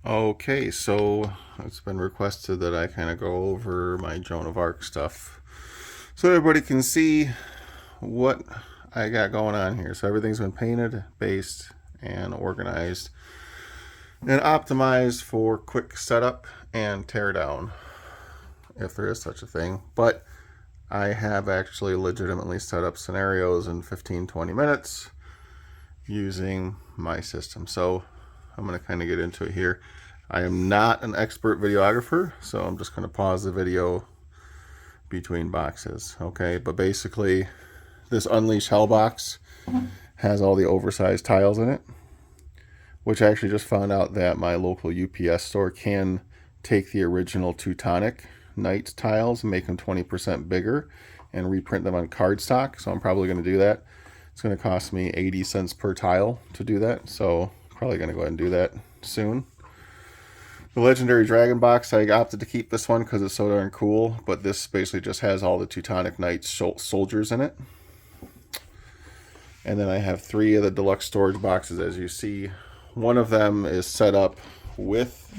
Okay, so it's been requested that I kind of go over my Joan of Arc stuff so everybody can see what I got going on here. So everything's been painted, based, and organized and optimized for quick setup and tear down, if there is such a thing. But I have actually legitimately set up scenarios in 15-20 minutes using my system. So I'm going to kind of get into it here. I am not an expert videographer, so I'm just going to pause the video between boxes. Okay, but basically this Unleash Hell box has all the oversized tiles in it, which I actually just found out that my local UPS store can take the original Teutonic Knights tiles and make them 20% bigger and reprint them on cardstock. So I'm probably going to do that. It's going to cost me 80 cents per tile to do that, so probably going to go ahead and do that soon. The Legendary Dragon box, I opted to keep this one because it's so darn cool, but this basically just has all the Teutonic Knights soldiers in it. And then I have 3 of the deluxe storage boxes, as you see. One of them is set up with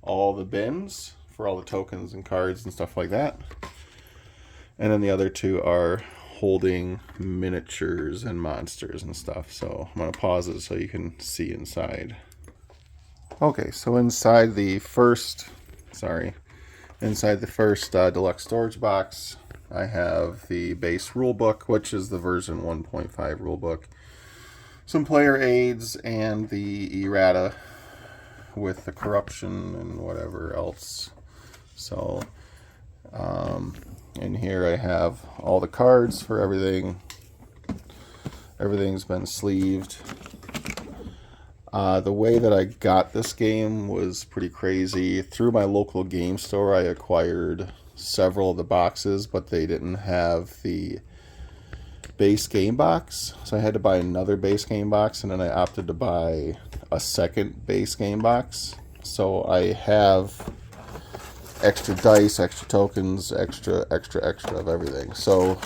all the bins for all the tokens and cards and stuff like that. And then the other 2 are holding miniatures and monsters and stuff. So I'm going to pause it so you can see inside. Okay, so inside the first deluxe storage box, I have the base rulebook, which is the version 1.5 rulebook, some player aids, and the errata with the corruption and whatever else. So in here I have all the cards for everything. Everything's been sleeved. The way that I got this game was pretty crazy. Through my local game store, I acquired several of the boxes, but they didn't have the base game box. So I had to buy another base game box, and then I opted to buy a second base game box. So I have extra dice, extra tokens, extra of everything. So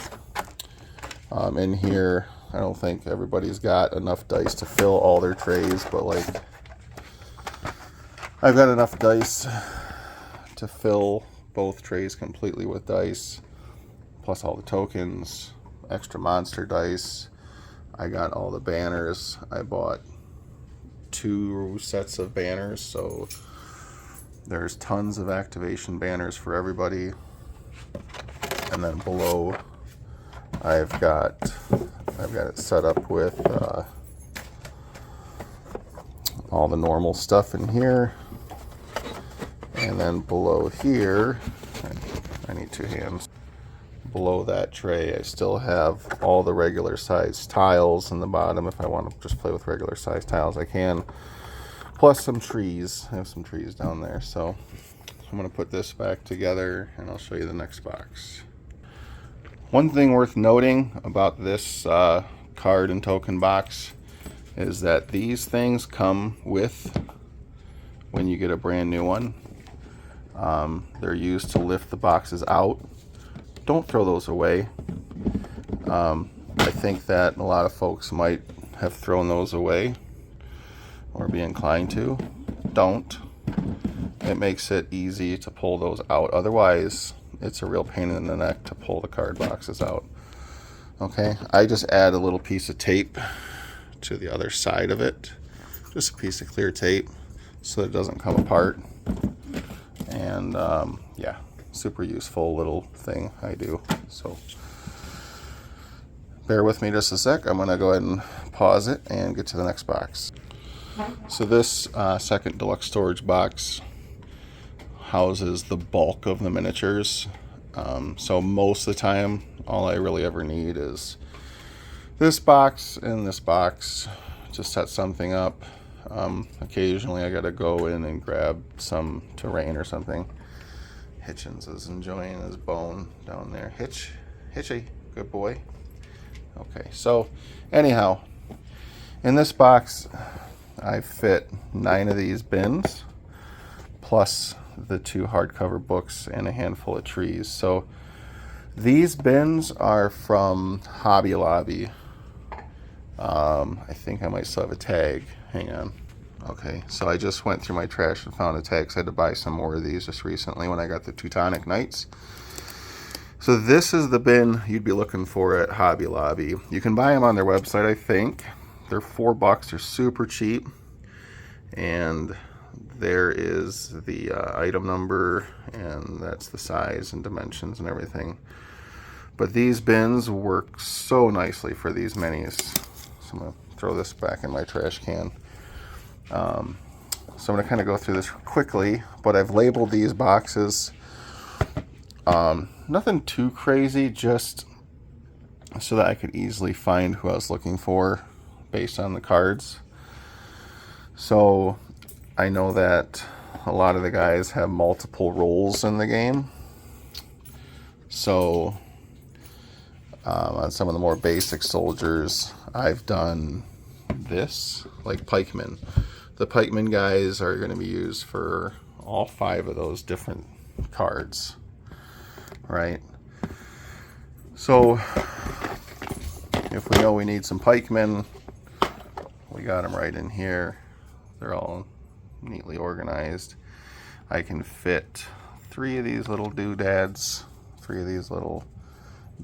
in here, I don't think everybody's got enough dice to fill all their trays, but like I've got enough dice to fill both trays completely with dice, plus all the tokens, extra monster dice. I got all the banners. I bought 2 sets of banners, so there's tons of activation banners for everybody. And then below I've got it set up with all the normal stuff in here. And then below here, I need 2 hands. Below that tray, I still have all the regular size tiles in the bottom. If I want to just play with regular size tiles, I can. Plus some trees. I have some trees down there. So I'm going to put this back together and I'll show you the next box. One thing worth noting about this card and token box is that these things come with when you get a brand new one. They're used to lift the boxes out. Don't throw those away. I think that a lot of folks might have thrown those away or be inclined to. Don't. It makes it easy to pull those out. Otherwise, it's a real pain in the neck to pull the card boxes out. Okay, I just add a little piece of tape to the other side of it. Just a piece of clear tape so that it doesn't come apart. And yeah, super useful little thing I do. So bear with me just a sec. I'm going to go ahead and pause it and get to the next box. So this second deluxe storage box houses the bulk of the miniatures. So most of the time, all I really ever need is this box and this box to set something up. Occasionally I gotta go in and grab some terrain or something. Hitchens is enjoying his bone down there. Hitchy, good boy. Okay, so anyhow, in this box I fit 9 of these bins plus the 2 hardcover books and a handful of trees. So these bins are from Hobby Lobby. I think I might still have a tag. Hang on. Okay, so I just went through my trash and found a tag. I had to buy some more of these just recently when I got the Teutonic Knights. So this is the bin you'd be looking for at Hobby Lobby. You can buy them on their website, I think. They're $4. They're super cheap. And there is the item number, and that's the size and dimensions and everything. But these bins work so nicely for these minis. So I'm going to throw this back in my trash can. So I'm going to kind of go through this quickly, but I've labeled these boxes. Nothing too crazy, just so that I could easily find who I was looking for based on the cards. So I know that a lot of the guys have multiple roles in the game. So on some of the more basic soldiers, I've done this, like pikemen. The pikemen guys are going to be used for all 5 of those different cards, right? So if we know we need some pikemen, we got them right in here. They're all neatly organized. I can fit 3 of these little doodads, 3 of these little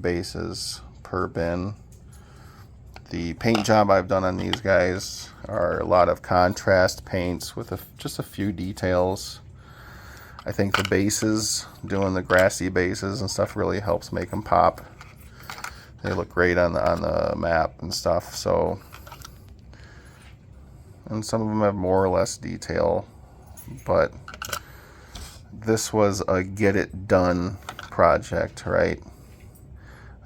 bases per bin. The paint job I've done on these guys are a lot of contrast paints with just a few details. I think the bases, doing the grassy bases and stuff, really helps make them pop. They look great on the map and stuff. So, and some of them have more or less detail, but this was a get it done project, right?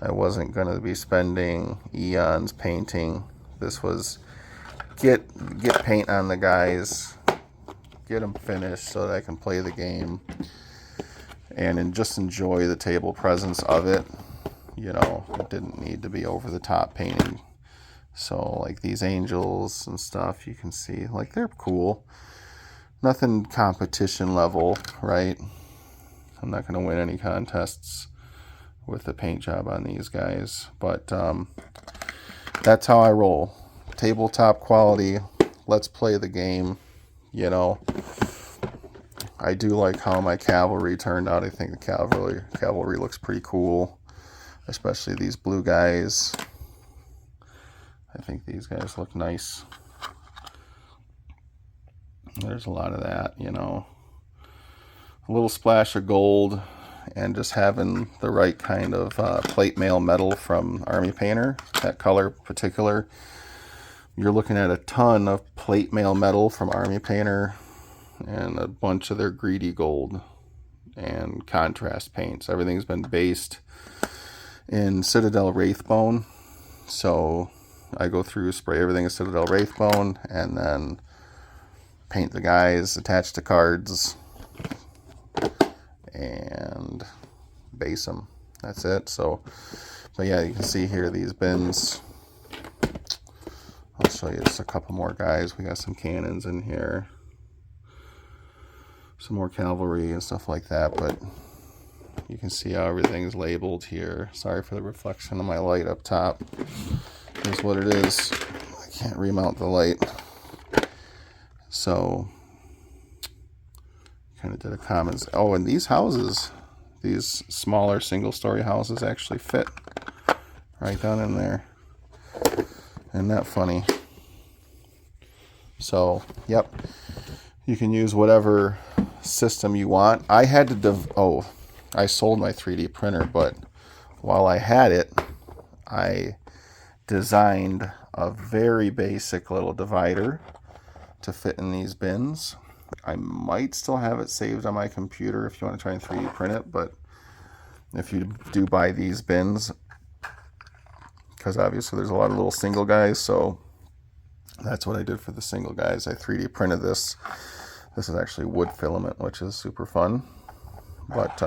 I wasn't going to be spending eons painting. This was get paint on the guys, get them finished so that I can play the game and just enjoy the table presence of it. You know, it didn't need to be over the top painting. So like these angels and stuff, you can see like they're cool. Nothing competition level, right? I'm not going to win any contests with the paint job on these guys, but that's how I roll. Tabletop quality, let's play the game. You know, I do like how my cavalry turned out. I think the cavalry looks pretty cool, especially these blue guys. I think these guys look nice. There's a lot of that, you know, a little splash of gold, and just having the right kind of plate mail metal from Army Painter, that color particular. You're looking at a ton of plate mail metal from Army Painter and a bunch of their greedy gold and contrast paints. Everything's been based in Citadel Wraithbone. So I go through, spray everything in Citadel Wraithbone, and then paint the guys, attach the cards, and base them. That's it. So, but yeah, you can see here these bins. I'll show you just a couple more guys. We got some cannons in here, some more cavalry and stuff like that, but you can see how everything's labeled here. Sorry for the reflection of my light up top. Here's what it is. I can't remount the light. So kind of did a comments. Oh, and these houses, these smaller single-story houses actually fit right down in there. Isn't that funny? So, yep. You can use whatever system you want. I had to I sold my 3D printer, but while I had it, I designed a very basic little divider to fit in these bins. I might still have it saved on my computer if you want to try and 3D print it, but if you do buy these bins, because obviously there's a lot of little single guys, so that's what I did for the single guys. I 3D printed this. This is actually wood filament, which is super fun. But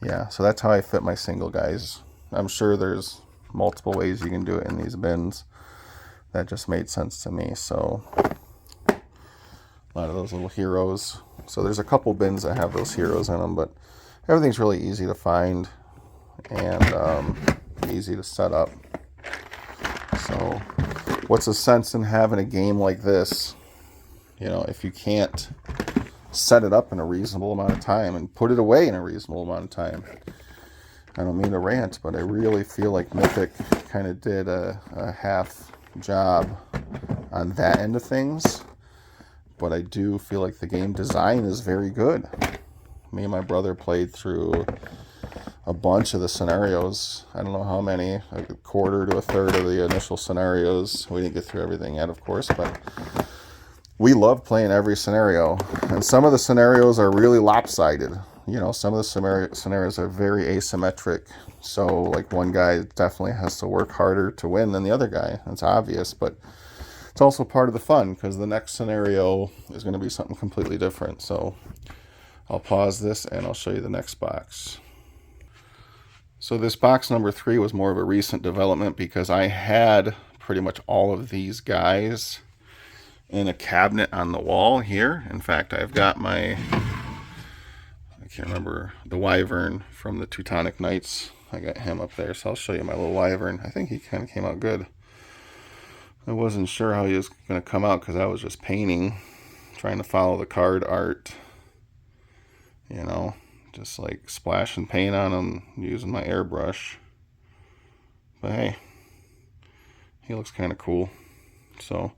yeah, so that's how I fit my single guys. I'm sure there's multiple ways you can do it in these bins. That just made sense to me. So a lot of those little heroes. So there's a couple bins that have those heroes in them, but everything's really easy to find and easy to set up. So what's the sense in having a game like this, you know, if you can't set it up in a reasonable amount of time and put it away in a reasonable amount of time? I don't mean to rant, but I really feel like Mythic kind of did a half job on that end of things. But I do feel like the game design is very good. Me and my brother played through a bunch of the scenarios. I don't know how many, like a quarter to a third of the initial scenarios. We didn't get through everything yet, of course, but we love playing every scenario. And some of the scenarios are really lopsided. You know, some of the scenarios are very asymmetric. So, like, one guy definitely has to work harder to win than the other guy. That's obvious, but it's also part of the fun because the next scenario is going to be something completely different. So, I'll pause this and I'll show you the next box. So this box number 3 was more of a recent development because I had pretty much all of these guys in a cabinet on the wall here. In fact, I've got my, I can't remember, the Wyvern from the Teutonic Knights. I got him up there, so I'll show you my little Wyvern. I think he kind of came out good. I wasn't sure how he was going to come out because I was just painting, trying to follow the card art, you know. Just like splashing paint on him using my airbrush. But hey, he looks kind of cool. So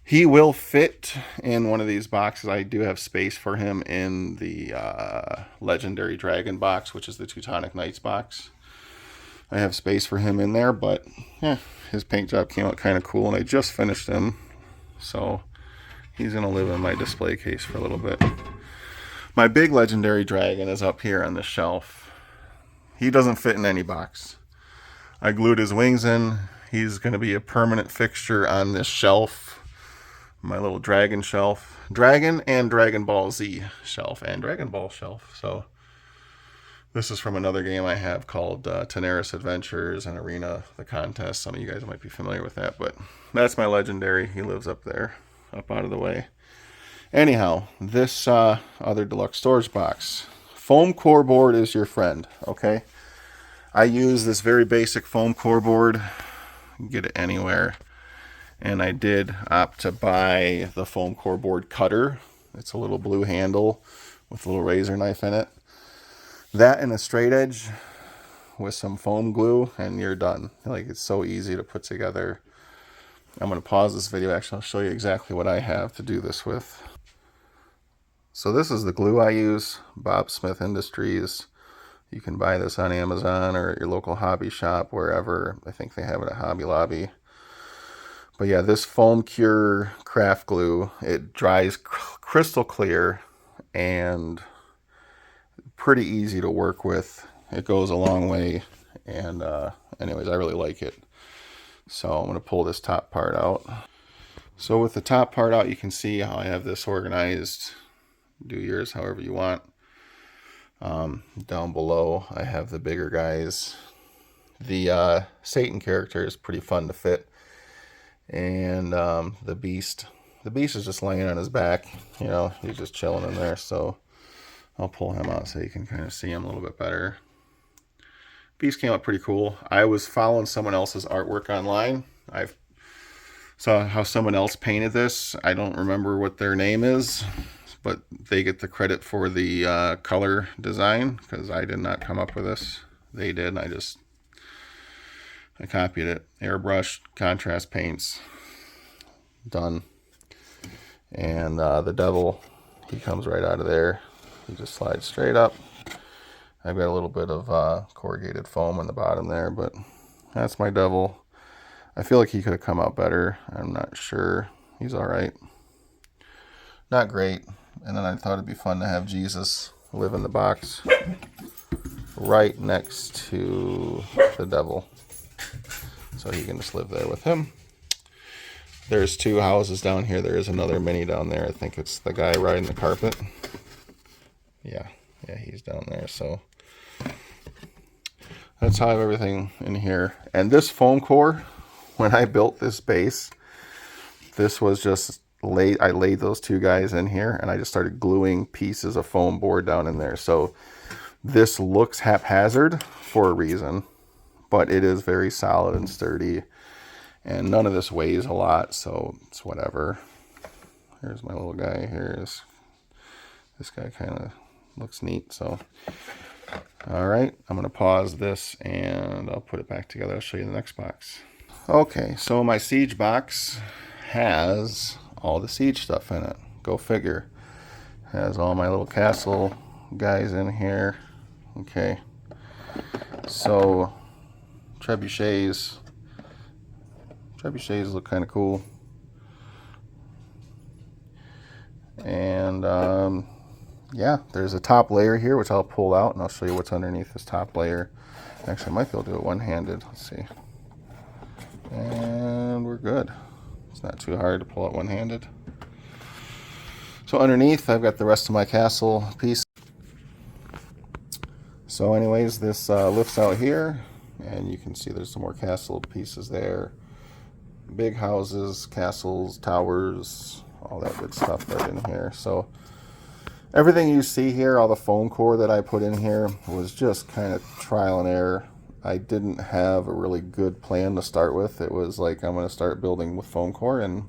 he will fit in one of these boxes. I do have space for him in the Legendary Dragon box, which is the Teutonic Knights box. I have space for him in there, but yeah, his paint job came out kind of cool, and I just finished him. So he's going to live in my display case for a little bit. My big Legendary Dragon is up here on the shelf. He doesn't fit in any box. I glued his wings in. He's going to be a permanent fixture on this shelf. My little Dragon shelf. Dragon and Dragon Ball Z shelf and Dragon Ball shelf. So this is from another game I have called Tenaris Adventures and Arena the Contest. Some of you guys might be familiar with that, but that's my Legendary. He lives up there, up out of the way. Anyhow, this other deluxe storage box. Foam core board is your friend, okay? I use this very basic foam core board. You can get it anywhere. And I did opt to buy the foam core board cutter. It's a little blue handle with a little razor knife in it. That and a straight edge with some foam glue, and you're done. Like, it's so easy to put together. I'm going to pause this video. Actually, I'll show you exactly what I have to do this with. So this is the glue I use, Bob Smith Industries. You can buy this on Amazon or at your local hobby shop, wherever. I think they have it at Hobby Lobby. But yeah, this foam cure craft glue, it dries crystal clear and pretty easy to work with. It goes a long way, and anyways, I really like it. So I'm going to pull this top part out. So with the top part out, you can see how I have this organized. Do yours however you want. Down below, I have the bigger guys. The Satan character is pretty fun to fit. And the Beast is just laying on his back. You know, he's just chilling in there. So I'll pull him out so you can kind of see him a little bit better. Beast came out pretty cool. I was following someone else's artwork online. I saw how someone else painted this. I don't remember what their name is, but they get the credit for the color design because I did not come up with this. They did. I copied it. Airbrush, contrast paints. Done. And the devil, he comes right out of there. He just slides straight up. I've got a little bit of corrugated foam in the bottom there, but that's my devil. I feel like he could have come out better. I'm not sure. He's all right. Not great. And then I thought it'd be fun to have Jesus live in the box right next to the devil. So he can just live there with him. There's 2 houses down here. There is another mini down there. I think it's the guy riding the carpet. Yeah, he's down there. So that's how I have everything in here. And this foam core, when I built this base, this was just I laid those 2 guys in here, and I just started gluing pieces of foam board down in there. So this looks haphazard for a reason, but it is very solid and sturdy. And none of this weighs a lot, so it's whatever. Here's my little guy. Here's this guy, kind of looks neat. So, all right, I'm going to pause this and I'll put it back together. I'll show you the next box. Okay, so my siege box has all the siege stuff in it. Go figure. Has all my little castle guys in here. Okay, so trebuchets look kind of cool. And yeah, there's a top layer here, which I'll pull out and I'll show you what's underneath this top layer. Actually, I might be able to do it one-handed. Let's see. And we're good. It's not too hard to pull out one-handed. So underneath, I've got the rest of my castle piece. So anyways, this lifts out here, and you can see there's some more castle pieces there. Big houses, castles, towers, all that good stuff right in here. So everything you see here, all the foam core that I put in here, was just kind of trial and error. I didn't have a really good plan to start with. It was like, I'm going to start building with foam core and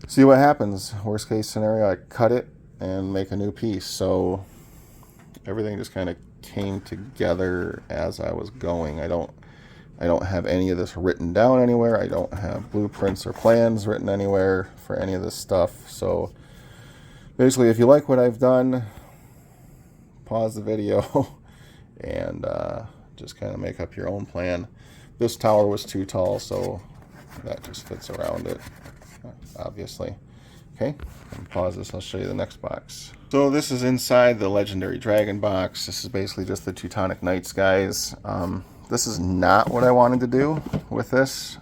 see what happens. Worst case scenario, I cut it and make a new piece. So everything just kind of came together as I was going. I don't have any of this written down anywhere. I don't have blueprints or plans written anywhere for any of this stuff. So basically, if you like what I've done, pause the video and just kind of make up your own plan. This tower was too tall, so that just fits around it, obviously. Okay, and pause this, I'll show you the next box. So this is inside the Legendary Dragon box. This is basically just the Teutonic Knights, guys. This is not what I wanted to do with this.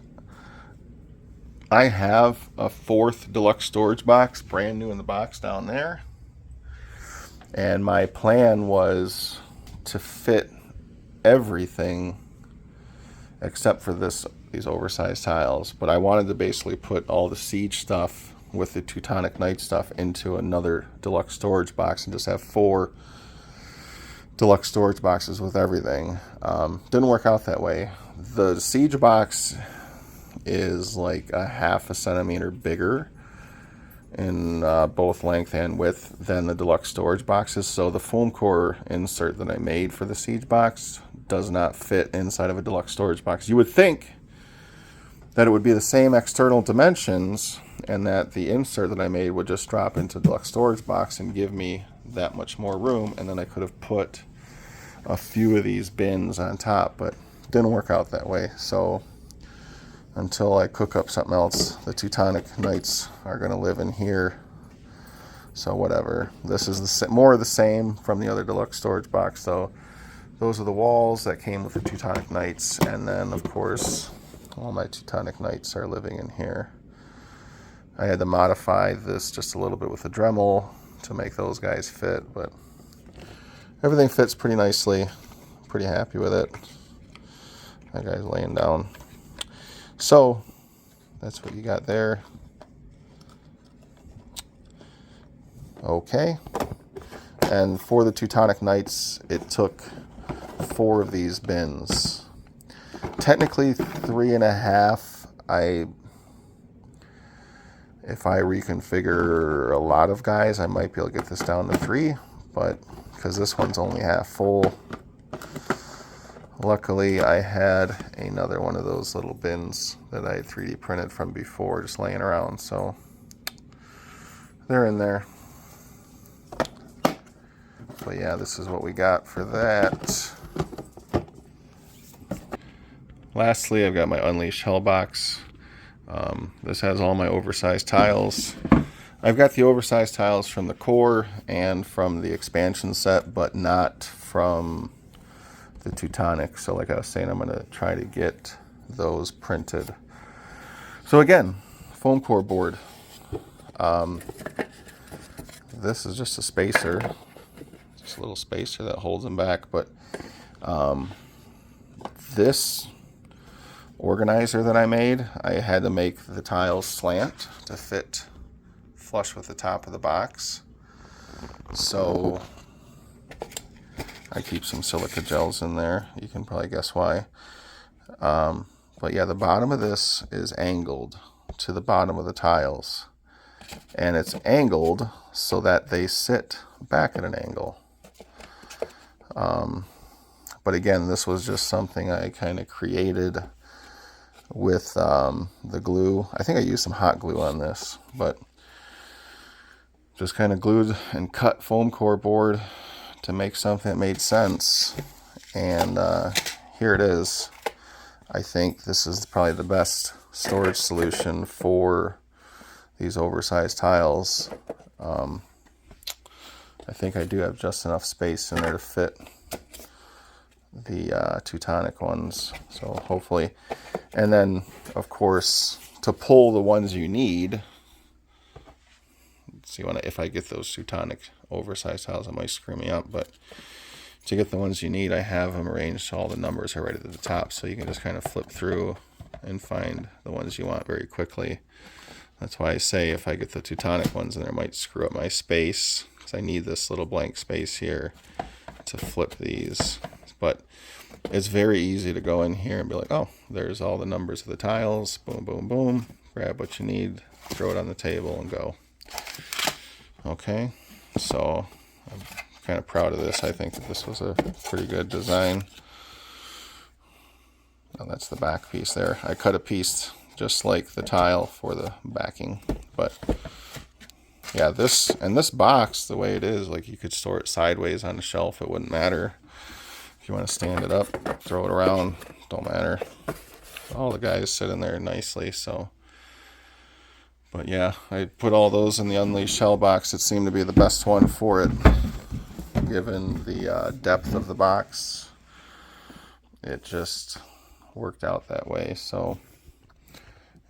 I have a 4th deluxe storage box, brand new in the box down there. And my plan was to fit everything except for these oversized tiles. But I wanted to basically put all the siege stuff with the Teutonic Knight stuff into another deluxe storage box and just have 4 deluxe storage boxes with everything. Didn't work out that way. The siege box is like a 1/2 centimeter bigger in both length and width than the deluxe storage boxes, so the foam core insert that I made for the siege box does not fit inside of a deluxe storage box. You would think that it would be the same external dimensions and that the insert that I made would just drop into the deluxe storage box and give me that much more room, and then I could have put a few of these bins on top, but it didn't work out that way. So until I cook up something else, the Teutonic Knights are going to live in here. So whatever. This is more of the same from the other deluxe storage box. So those are the walls that came with the Teutonic Knights, and then of course all my Teutonic Knights are living in here. I had to modify this just a little bit with the Dremel to make those guys fit, but everything fits pretty nicely. Pretty happy with it. That guy's laying down. So that's what you got there. Okay. And for the Teutonic Knights, it took 4 of these bins. Technically 3.5. If I reconfigure a lot of guys, I might be able to get this down to 3, but because this one's only half full. Luckily, I had another one of those little bins that I 3D printed from before just laying around, so they're in there. But yeah, this is what we got for that. Lastly, I've got my Unleashed Hell box. This has all my oversized tiles. I've got the oversized tiles from the core and from the expansion set, but not from the Teutonic. So like I was saying, I'm going to try to get those printed. So again, foam core board. This is just a spacer. Just a little spacer that holds them back. But this organizer that I made, I had to make the tiles slant to fit flush with the top of the box. So I keep some silica gels in there. You can probably guess why. But yeah, the bottom of this is angled to the bottom of the tiles. And it's angled so that they sit back at an angle. But again, this was just something I kind of created with the glue. I think I used some hot glue on this, but just kind of glued and cut foam core board to make something that made sense. And here it is. I think this is probably the best storage solution for these oversized tiles. I think I do have just enough space in there to fit the Teutonic ones, so hopefully. And then of course, to pull the ones you need, see if I get those Teutonic oversized tiles, it might screw me up, but to get the ones you need, I have them arranged so all the numbers are right at the top, so you can just kind of flip through and find the ones you want very quickly. That's why I say if I get the Teutonic ones, then it might screw up my space, because I need this little blank space here to flip these. But it's very easy to go in here and be like, oh, there's all the numbers of the tiles, boom, boom, boom, grab what you need, throw it on the table and go. Okay, so I'm kind of proud of this. I think that this was a pretty good design. Oh, that's the back piece there. I cut a piece just like the tile for the backing, but yeah, this box, the way it is, like you could store it sideways on the shelf, it wouldn't matter. If you want to stand it up, throw it around, don't matter. All the guys sit in there nicely, so. But yeah, I put all those in the Unleashed shell box. It seemed to be the best one for it, given the depth of the box. It just worked out that way. So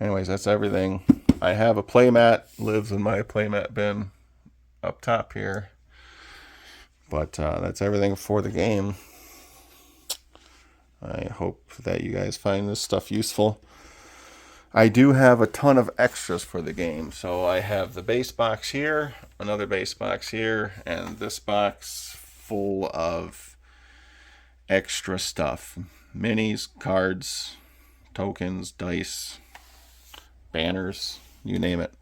anyways, that's everything. I have a playmat, lives in my playmat bin up top here. But that's everything for the game. I hope that you guys find this stuff useful. I do have a ton of extras for the game. So I have the base box here, another base box here, and this box full of extra stuff. Minis, cards, tokens, dice, banners, you name it.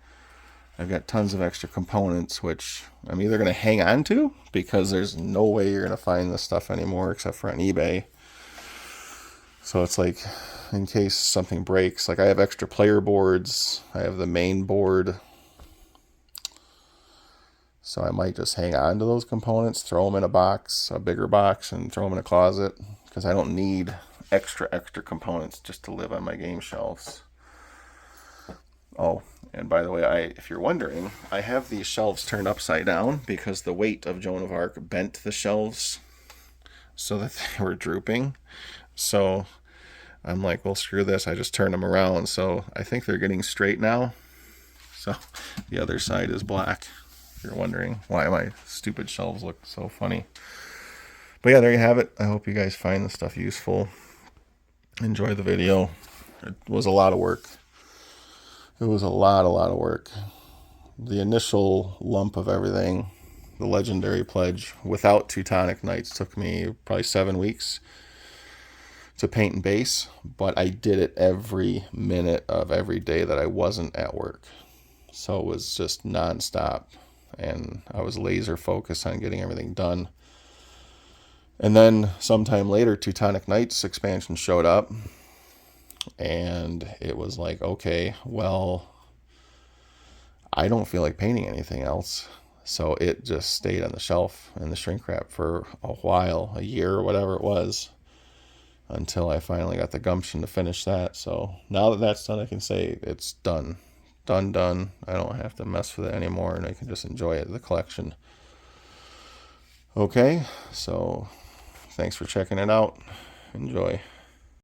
I've got tons of extra components, which I'm either going to hang on to, because there's no way you're going to find this stuff anymore except for on eBay. So it's like, in case something breaks, like I have extra player boards, I have the main board, so I might just hang on to those components, throw them in a box, a bigger box, and throw them in a closet, because I don't need extra components just to live on my game shelves. Oh, and by the way, if you're wondering, I have these shelves turned upside down because the weight of Joan of Arc bent the shelves so that they were drooping. So I'm like, well, screw this. I just turned them around. So I think they're getting straight now. So the other side is black, if you're wondering why my stupid shelves look so funny. But yeah, there you have it. I hope you guys find the stuff useful. Enjoy the video. It was a lot of work. It was a lot of work. The initial lump of everything, the Legendary Pledge, without Teutonic Knights, took me probably 7 weeks to paint and base, but I did it every minute of every day that I wasn't at work. So it was just nonstop, and I was laser focused on getting everything done. And then sometime later, Teutonic Knights expansion showed up, and it was like, okay, well, I don't feel like painting anything else. So it just stayed on the shelf in the shrink wrap for a while, a year or whatever it was, until I finally got the gumption to finish that. So now that that's done, I can say it's done. Done. I don't have to mess with it anymore, and I can just enjoy it, the collection. Okay, so thanks for checking it out. Enjoy.